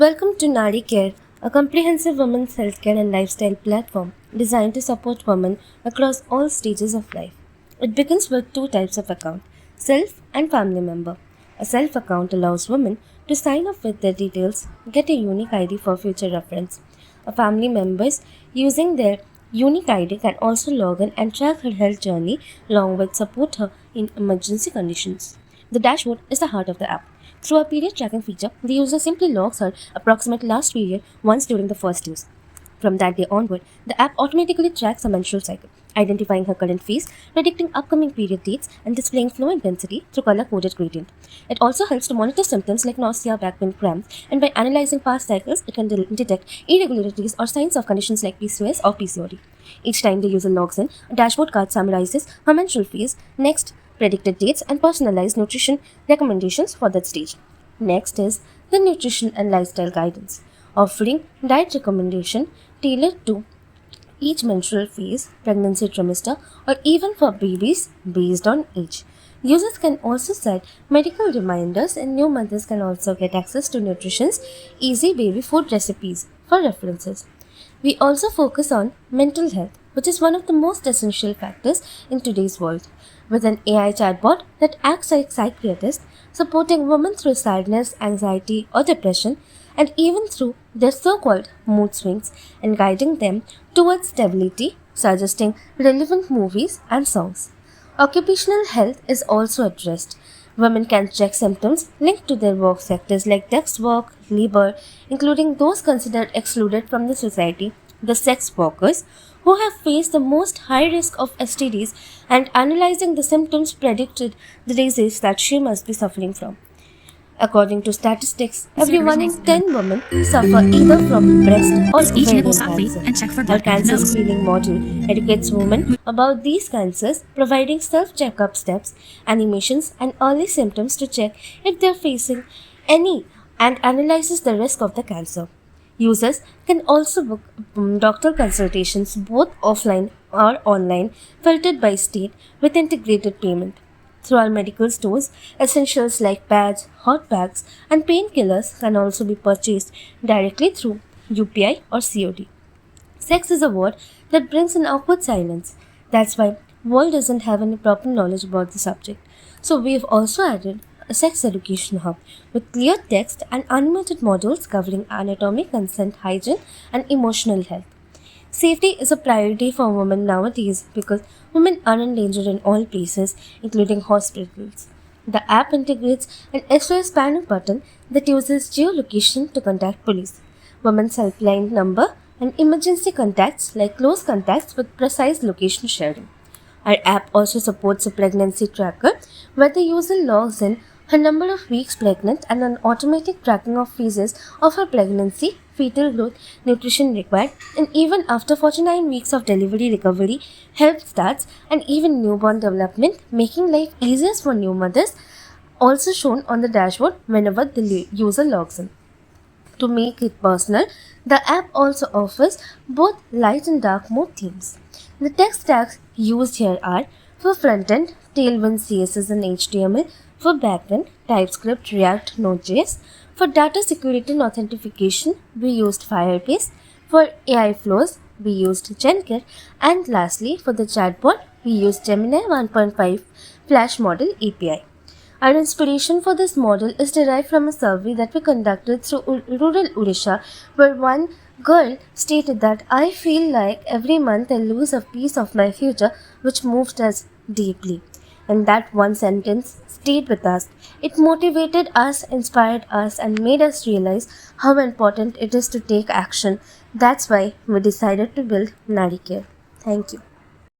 Welcome to Nari Care, a comprehensive women's healthcare and lifestyle platform designed to support women across all stages of life. It begins with two types of account, self and family member. A self account allows women to sign up with their details, get a unique ID for future reference. A family members using their unique ID can also log in and track her health journey along with support her in emergency conditions. The dashboard is the heart of the app. Through a period tracking feature, the user simply logs her approximate last period once during the first use. From that day onward, the app automatically tracks her menstrual cycle, identifying her current phase, predicting upcoming period dates, and displaying flow intensity through color-coded gradient. It also helps to monitor symptoms like nausea, back pain, cramps, and by analyzing past cycles, it can detect irregularities or signs of conditions like PCOS or PCOD. Each time the user logs in, a dashboard card summarizes her menstrual phase, next predicted dates, and personalized nutrition recommendations for that stage. Next is the nutrition and lifestyle guidance, offering diet recommendation tailored to each menstrual phase, pregnancy trimester, or even for babies based on age. Users can also set medical reminders, and new mothers can also get access to nutrition's easy baby food recipes for references. We also focus on mental health, which is one of the most essential factors in today's world, with an AI chatbot that acts like psychiatrist, supporting women through sadness, anxiety, or depression, and even through their so-called mood swings and guiding them towards stability, suggesting relevant movies and songs. Occupational health is also addressed. Women can check symptoms linked to their work sectors like desk work, labor, including those considered excluded from the society, the sex workers, who have faced the most high risk of STDs, and analyzing the symptoms predicted the disease that she must be suffering from. According to statistics, every 1 in 10 women suffer either from breast or ovarian cancer. Our cancer screening module educates women about these cancers, providing self-checkup steps, animations, and early symptoms to check if they are facing any and analyzes the risk of the cancer. Users can also book doctor consultations both offline or online, filtered by state with integrated payment. Through our medical stores, essentials like pads, hot packs, and painkillers can also be purchased directly through UPI or COD. Sex is a word that brings an awkward silence. That's why world doesn't have any proper knowledge about the subject. So we've also added a sex education hub with clear text and animated modules covering anatomy, consent, hygiene, and emotional health. Safety is a priority for women nowadays because women are in danger in all places, including hospitals. The app integrates an SOS panic button that uses geolocation to contact police, women's helpline number, and emergency contacts like close contacts with precise location sharing. Our app also supports a pregnancy tracker where the user logs in her number of weeks pregnant and an automatic tracking of phases of her pregnancy, fetal growth, nutrition required, and even after 49 weeks of delivery recovery, health starts, and even newborn development, making life easier for new mothers, also shown on the dashboard whenever the user logs in. To make it personal, the app also offers both light and dark mode themes. The text tags used here are for front-end, Tailwind CSS and HTML, for backend, TypeScript, React, Node.js. For data security and authentication, we used Firebase. For AI flows, we used Jenkins. And lastly, for the chatbot, we used Gemini 1.5 Flash Model API. Our inspiration for this model is derived from a survey that we conducted through rural Odisha, where one girl stated that I feel like every month I lose a piece of my future, which moved us deeply. And that one sentence stayed with us. It motivated us, inspired us, and made us realize how important it is to take action. That's why we decided to build Nari Care. Thank you.